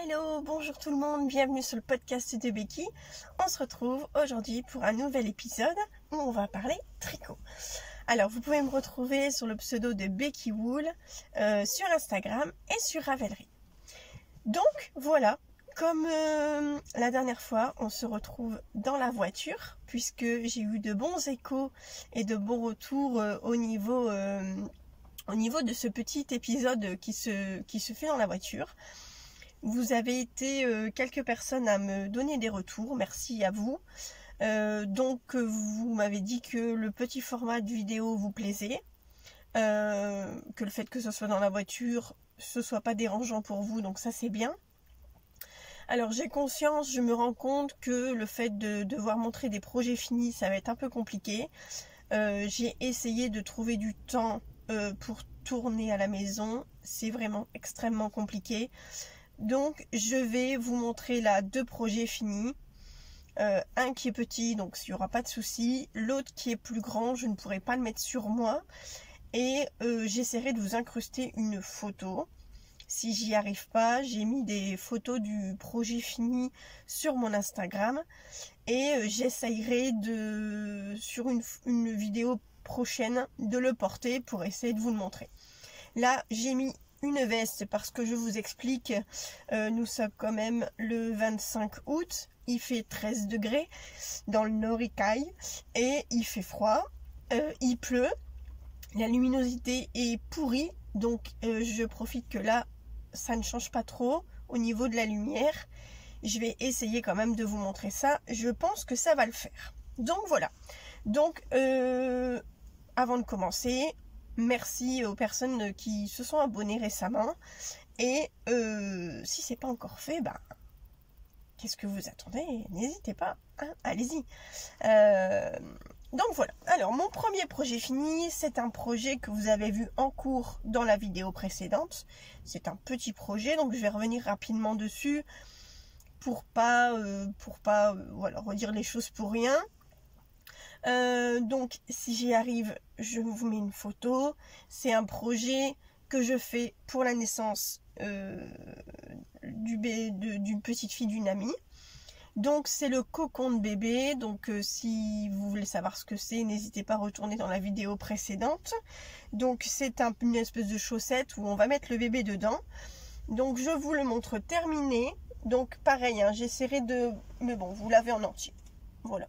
Hello, bonjour tout le monde, bienvenue sur le podcast de Becky. On se retrouve aujourd'hui pour un nouvel épisode où on va parler tricot. Alors vous pouvez me retrouver sur le pseudo de Becky Wool sur Instagram et sur Ravelry. Donc voilà, comme la dernière fois, on se retrouve dans la voiture puisque j'ai eu de bons échos et de bons retours au niveau de ce petit épisode qui se fait dans la voiture. Vous avez été quelques personnes à me donner des retours, merci à vous. Donc vous m'avez dit que le petit format de vidéo vous plaisait, que le fait que ce soit dans la voiture, ce soit pas dérangeant pour vous, donc ça c'est bien. Alors j'ai conscience, je me rends compte que le fait de devoir montrer des projets finis, ça va être un peu compliqué. J'ai essayé de trouver du temps pour tourner à la maison, c'est vraiment extrêmement compliqué. Donc je vais vous montrer là deux projets finis, un qui est petit donc il n'y aura pas de souci, l'autre qui est plus grand je ne pourrai pas le mettre sur moi et j'essaierai de vous incruster une photo. Si j'y arrive pas, j'ai mis des photos du projet fini sur mon Instagram et j'essayerai sur une vidéo prochaine de le porter pour essayer de vous le montrer. Là j'ai mis une veste parce que je vous explique, nous sommes quand même le 25 août, il fait 13 degrés dans le Norikai et il fait froid, il pleut, la luminosité est pourrie, donc je profite que là ça ne change pas trop au niveau de la lumière. Je vais essayer quand même de vous montrer ça, je pense que ça va le faire. Donc voilà, donc avant de commencer, merci aux personnes qui se sont abonnées récemment. Et si c'est pas encore fait, qu'est-ce que vous attendez? N'hésitez pas, hein, allez-y. Donc voilà. Alors mon premier projet fini, c'est un projet que vous avez vu en cours dans la vidéo précédente. C'est un petit projet, donc je vais revenir rapidement dessus pour pas voilà, redire les choses pour rien. Donc si j'y arrive, je vous mets une photo. C'est un projet que je fais pour la naissance d'une petite fille d'une amie. Donc c'est le cocon de bébé. Donc si vous voulez savoir ce que c'est, n'hésitez pas à retourner dans la vidéo précédente. Donc c'est une espèce de chaussette où on va mettre le bébé dedans. Donc je vous le montre terminé. Donc pareil, hein, j'essaierai de... Mais bon, vous l'avez en entier. Voilà.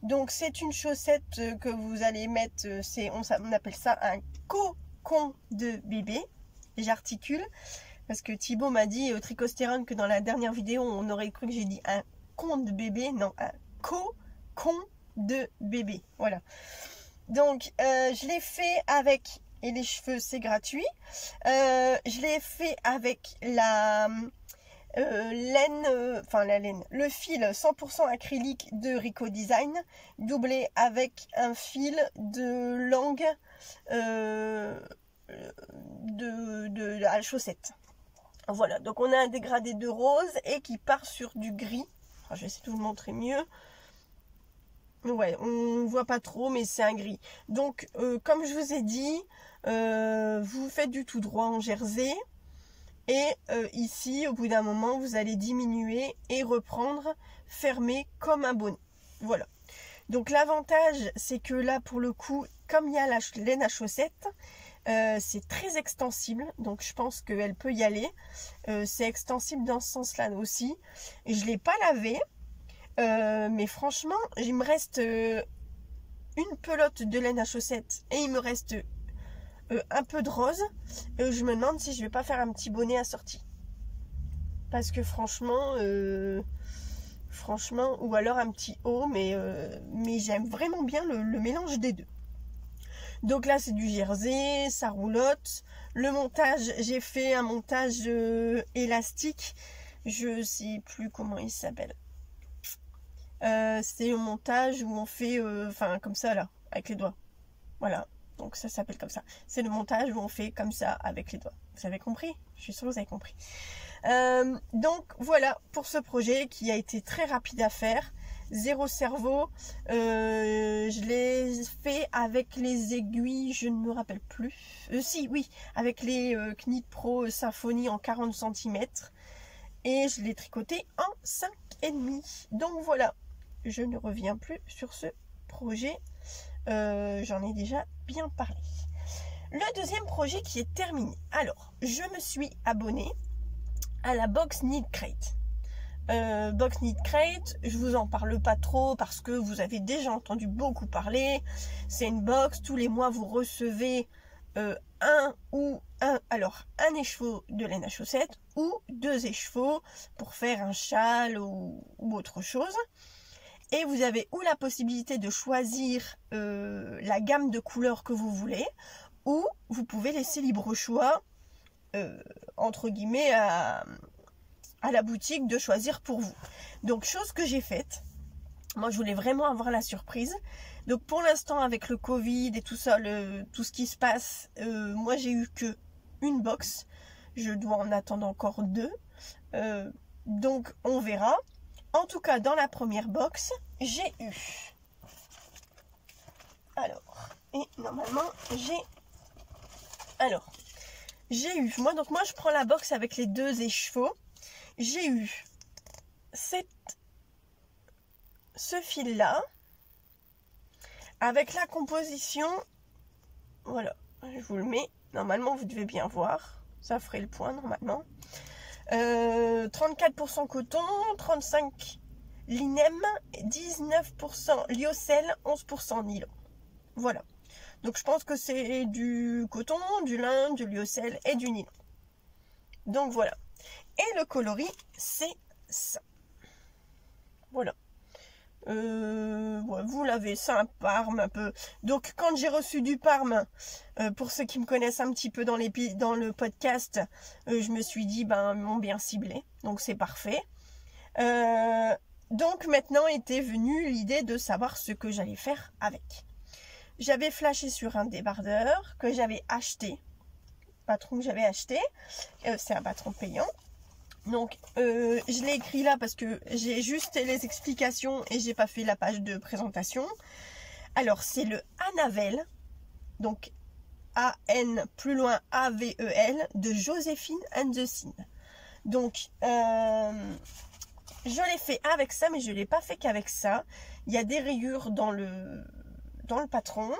Donc c'est une chaussette que vous allez mettre, on appelle ça un cocon de bébé. J'articule parce que Thibaut m'a dit tricostérone que dans la dernière vidéo on aurait cru que j'ai dit un con de bébé, non, un cocon de bébé. Voilà. Donc je l'ai fait avec, et les cheveux c'est gratuit, je l'ai fait avec la le fil 100% acrylique de Rico Design, doublé avec un fil de langue de la chaussette. Voilà, donc on a un dégradé de rose et qui part sur du gris. Alors, je vais essayer de vous le montrer mieux. Ouais, on voit pas trop, mais c'est un gris. Donc, comme je vous ai dit, vous faites du tout droit en jersey. Et ici, au bout d'un moment, vous allez diminuer et reprendre, fermer comme un bonnet. Voilà. Donc l'avantage, c'est que là, pour le coup, comme il y a la laine à chaussettes, c'est très extensible. Donc je pense qu'elle peut y aller. C'est extensible dans ce sens-là aussi. Et je ne l'ai pas lavé. Mais franchement, il me reste une pelote de laine à chaussettes. Et il me reste... un peu de rose. Je me demande si je vais pas faire un petit bonnet assorti. Parce que franchement, ou alors un petit haut, mais j'aime vraiment bien le mélange des deux. Donc là c'est du jersey, ça roulotte. Le montage, j'ai fait un montage élastique. Je sais plus comment il s'appelle. C'est un montage où on fait, comme ça là, avec les doigts. Voilà. Donc ça s'appelle comme ça. C'est le montage où on fait comme ça avec les doigts. Vous avez compris? Je suis sûre que vous avez compris. Donc voilà pour ce projet qui a été très rapide à faire. Zéro cerveau. Je l'ai fait avec les aiguilles, je ne me rappelle plus. Si, oui, avec les Knit Pro Symfony en 40 cm. et je l'ai tricoté en 5,5. Donc voilà, je ne reviens plus sur ce projet, j'en ai déjà bien parlé. Le deuxième projet qui est terminé. Alors, je me suis abonnée à la box Knit Crate. Box Knit Crate, je vous en parle pas trop parce que vous avez déjà entendu beaucoup parler. C'est une box, tous les mois vous recevez un écheveau de laine à chaussettes ou 2 écheveaux pour faire un châle ou autre chose. Et vous avez ou la possibilité de choisir la gamme de couleurs que vous voulez, ou vous pouvez laisser libre choix, entre guillemets, à la boutique de choisir pour vous. Donc, chose que j'ai faite. Moi, je voulais vraiment avoir la surprise. Donc, pour l'instant, avec le Covid et tout ça, tout ce qui se passe, moi, j'ai eu que une box. Je dois en attendre encore 2. Donc, on verra. En tout cas, dans la première box, j'ai eu... Alors, et normalement, j'ai eu... Moi, je prends la box avec les 2 écheveaux. J'ai eu ce fil-là, avec la composition... Voilà, je vous le mets. Normalement, vous devez bien voir. Ça ferait le point, normalement. 34% coton, 35% linem, 19% lyocell, 11% nylon. Voilà. Donc je pense que c'est du coton, du lin, du lyocell et du nylon. Donc voilà. Et le coloris, c'est ça. Voilà. Ouais, vous l'avez, c'est un parme un peu. Donc quand j'ai reçu du parme, pour ceux qui me connaissent un petit peu dans le podcast, je me suis dit, ben, ils m'ont bien ciblé. Donc c'est parfait. Donc maintenant était venue l'idée de savoir ce que j'allais faire avec. J'avais flashé sur un débardeur que j'avais acheté. Patron que j'avais acheté. C'est un patron payant. Donc, je l'ai écrit là parce que j'ai juste les explications et j'ai pas fait la page de présentation. Alors, c'est le Anavel, donc A-N plus loin A-V-E-L, de Joséphine and the Seam. Donc, je l'ai fait avec ça, mais je l'ai pas fait qu'avec ça. Il y a des rayures dans le patron,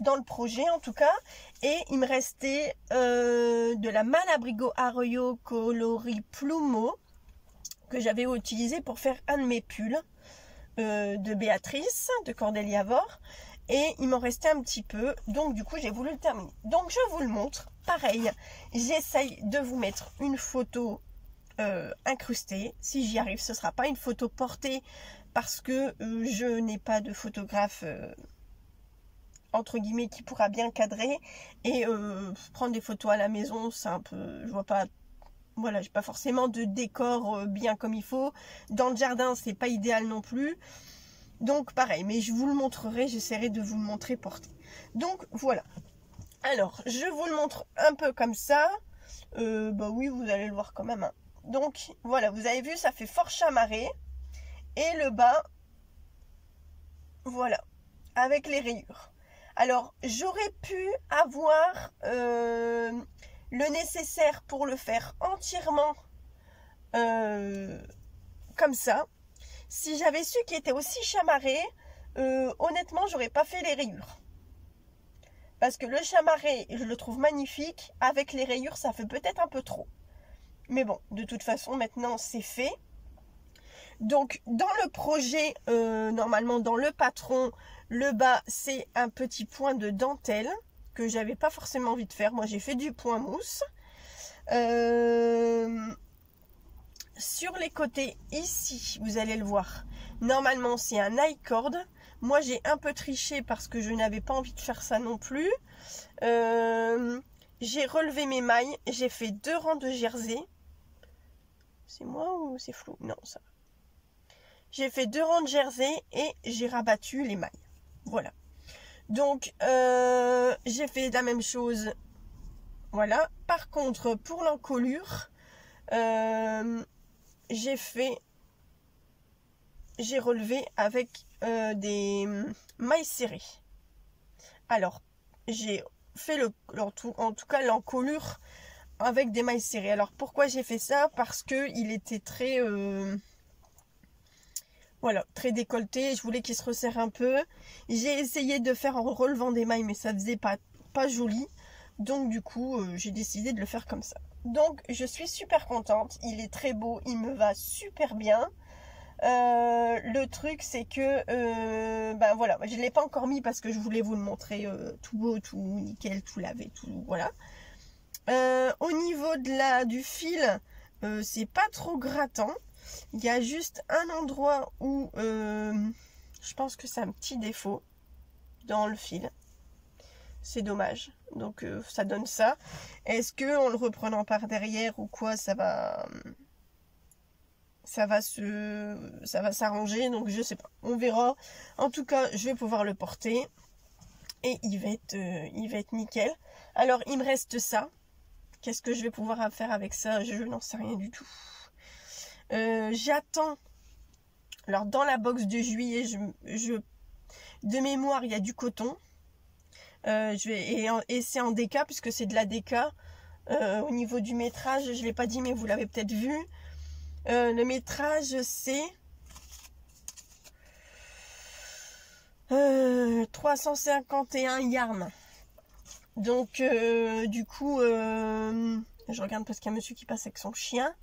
dans le projet en tout cas, et il me restait de la Malabrigo Arroyo Colori Plumo que j'avais utilisé pour faire un de mes pulls de Béatrice de Cordélia Vore, et il m'en restait un petit peu, donc du coup j'ai voulu le terminer. Donc je vous le montre, pareil, j'essaye de vous mettre une photo incrustée. Si j'y arrive, ce sera pas une photo portée parce que je n'ai pas de photographe entre guillemets qui pourra bien cadrer, et prendre des photos à la maison, c'est un peu, je vois pas, voilà, j'ai pas forcément de décor bien comme il faut. Dans le jardin, c'est pas idéal non plus. Donc pareil, mais je vous le montrerai, j'essaierai de vous le montrer porté. Donc voilà. Alors, je vous le montre un peu comme ça. Bah oui, vous allez le voir quand même, hein. Donc voilà, vous avez vu, ça fait fort chamarré. Et le bas, voilà, avec les rayures. Alors, j'aurais pu avoir le nécessaire pour le faire entièrement comme ça. Si j'avais su qu'il était aussi chamarré, honnêtement, j'aurais pas fait les rayures. Parce que le chamarré, je le trouve magnifique. Avec les rayures, ça fait peut-être un peu trop. Mais bon, de toute façon, maintenant, c'est fait. Donc, dans le projet, normalement, dans le patron, le bas, c'est un petit point de dentelle que j'avais pas forcément envie de faire. Moi, j'ai fait du point mousse. Sur les côtés, ici, vous allez le voir. Normalement, c'est un I-cord. Moi, j'ai un peu triché parce que je n'avais pas envie de faire ça non plus. J'ai relevé mes mailles. J'ai fait 2 rangs de jersey. C'est moi ou c'est flou? Non, ça va. J'ai fait 2 rangs de jersey et j'ai rabattu les mailles. Voilà. Donc, j'ai fait la même chose. Voilà. Par contre, pour l'encolure, j'ai relevé avec des mailles serrées. Alors, j'ai fait en tout cas l'encolure avec des mailles serrées. Alors pourquoi j'ai fait ça? Parce que il était très voilà, très décolleté. Je voulais qu'il se resserre un peu. J'ai essayé de faire en relevant des mailles, mais ça faisait pas joli. Donc du coup, j'ai décidé de le faire comme ça. Donc je suis super contente. Il est très beau, il me va super bien. Le truc c'est que ben voilà, je l'ai pas encore mis parce que je voulais vous le montrer tout beau, tout nickel, tout lavé, tout voilà. Au niveau du fil, c'est pas trop grattant. Il y a juste un endroit où je pense que c'est un petit défaut dans le fil. C'est dommage. Donc ça donne ça. Est-ce que en le reprenant par derrière ou quoi, ça va s'arranger? Donc je sais pas. On verra. En tout cas, je vais pouvoir le porter et il va être nickel. Alors il me reste ça. Qu'est-ce que je vais pouvoir faire avec ça? Je n'en sais rien du tout. J'attends. Alors dans la box de juillet, de mémoire, il y a du coton. Et c'est en DK puisque c'est de la DK. Au niveau du métrage, je ne l'ai pas dit mais vous l'avez peut-être vu. Le métrage c'est 351 yards. Donc du coup, je regarde parce qu'il y a un monsieur qui passe avec son chien.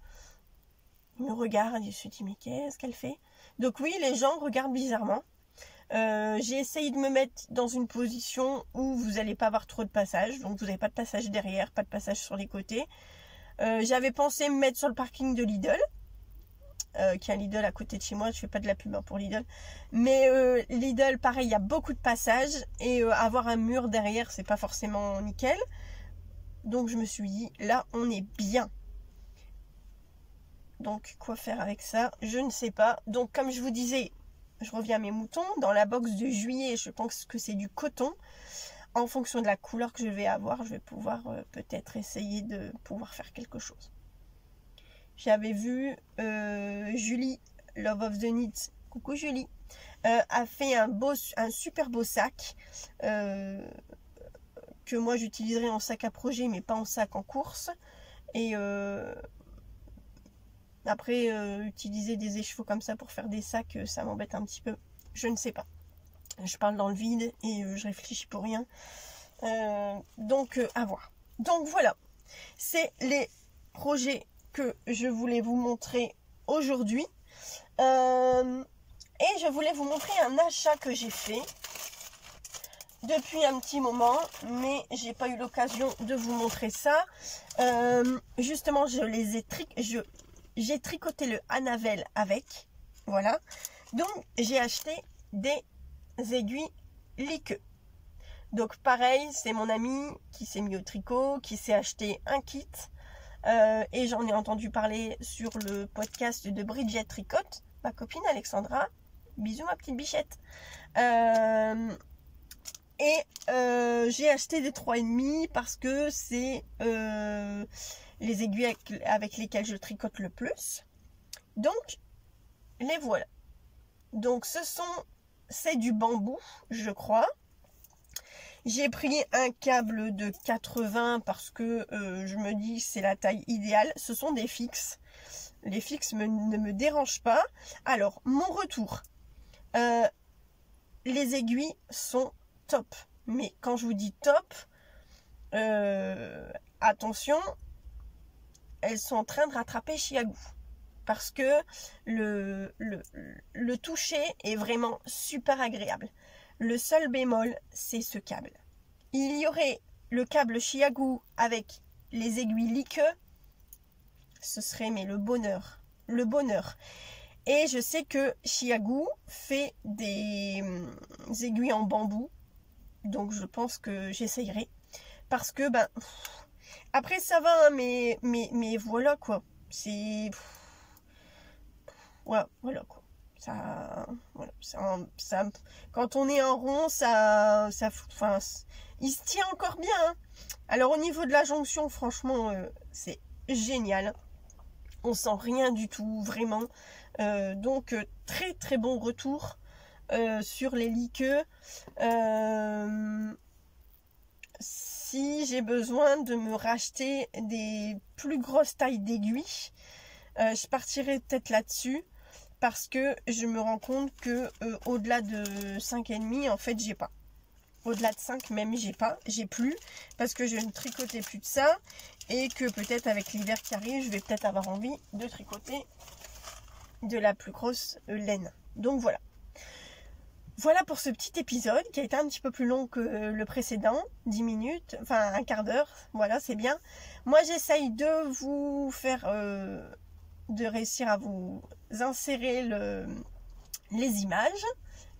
Il me regarde, il se dit mais qu'est-ce qu'elle fait? Donc oui, les gens regardent bizarrement. J'ai essayé de me mettre dans une position où vous n'allez pas avoir trop de passage. Donc vous n'avez pas de passage derrière, pas de passage sur les côtés. J'avais pensé me mettre sur le parking de Lidl. Qui a un Lidl à côté de chez moi. Je fais pas de la pub pour Lidl. Mais Lidl, pareil, il y a beaucoup de passages. Et avoir un mur derrière, c'est pas forcément nickel. Donc je me suis dit, là, on est bien. Donc quoi faire avec ça? Je ne sais pas. Donc comme je vous disais, je reviens à mes moutons. Dans la box de juillet, je pense que c'est du coton. En fonction de la couleur que je vais avoir, je vais pouvoir peut-être essayer de pouvoir faire quelque chose. J'avais vu Julie, Love of the Knit, coucou Julie, a fait un super beau sac que moi j'utiliserai en sac à projet mais pas en sac en course. Et après utiliser des écheveaux comme ça pour faire des sacs, ça m'embête un petit peu. Je ne sais pas. Je parle dans le vide et je réfléchis pour rien. Donc à voir. Donc voilà, c'est les projets que je voulais vous montrer aujourd'hui. Et je voulais vous montrer un achat que j'ai fait depuis un petit moment, mais j'ai pas eu l'occasion de vous montrer ça. Justement, j'ai tricoté le Hanavel avec. Voilà. Donc, j'ai acheté des aiguilles liqueux. Donc, pareil, c'est mon ami qui s'est mis au tricot, qui s'est acheté un kit. Et j'en ai entendu parler sur le podcast de Bridget Tricote, ma copine Alexandra. Bisous ma petite bichette. J'ai acheté des 3,5 parce que c'est les aiguilles avec lesquelles je tricote le plus. Donc, les voilà. Donc, c'est du bambou, je crois. J'ai pris un câble de 80 parce que je me dis c'est la taille idéale. Ce sont des fixes. Les fixes ne me dérangent pas. Alors, mon retour. Les aiguilles sont top. Mais quand je vous dis top, attention, elles sont en train de rattraper Chiagou. Parce que le toucher est vraiment super agréable. Le seul bémol, c'est ce câble. Il y aurait le câble Chiagou avec les aiguilles liqueux. Ce serait mais le bonheur. Le bonheur. Et je sais que Chiagou fait des aiguilles en bambou. Donc je pense que j'essayerai. Parce que après ça va, hein, mais voilà quoi. C'est... Ouais, voilà quoi. Voilà, quand on est en rond, enfin, il se tient encore bien. Hein. Alors au niveau de la jonction, franchement, c'est génial. On sent rien du tout, vraiment. Donc très très bon retour sur les liqueux. si j'ai besoin de me racheter des plus grosses tailles d'aiguilles, je partirai peut-être là-dessus. Parce que je me rends compte que au-delà de 5,5, en fait, j'ai pas. Au-delà de 5 même, j'ai plus. Parce que je ne tricotais plus de ça. Et que peut-être avec l'hiver qui arrive, je vais peut-être avoir envie de tricoter de la plus grosse laine. Donc voilà. Voilà pour ce petit épisode qui a été un petit peu plus long que le précédent. 10 minutes, enfin un quart d'heure. Voilà, c'est bien. Moi, j'essaye de vous faire... de réussir à vous insérer les images.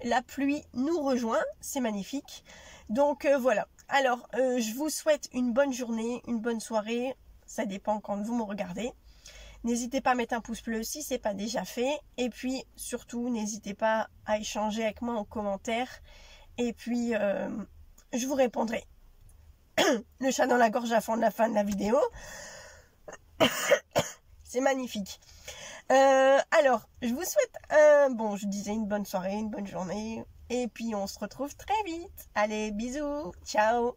La pluie nous rejoint, c'est magnifique. Donc voilà. Alors, je vous souhaite une bonne journée, une bonne soirée. Ça dépend quand vous me regardez. N'hésitez pas à mettre un pouce bleu si ce n'est pas déjà fait. Et puis, surtout, n'hésitez pas à échanger avec moi en commentaire. Et puis, je vous répondrai. Le chat dans la gorge à fond de la fin de la vidéo. C'est magnifique. Alors, je vous souhaite je disais une bonne soirée, une bonne journée. Et puis, on se retrouve très vite. Allez, bisous. Ciao.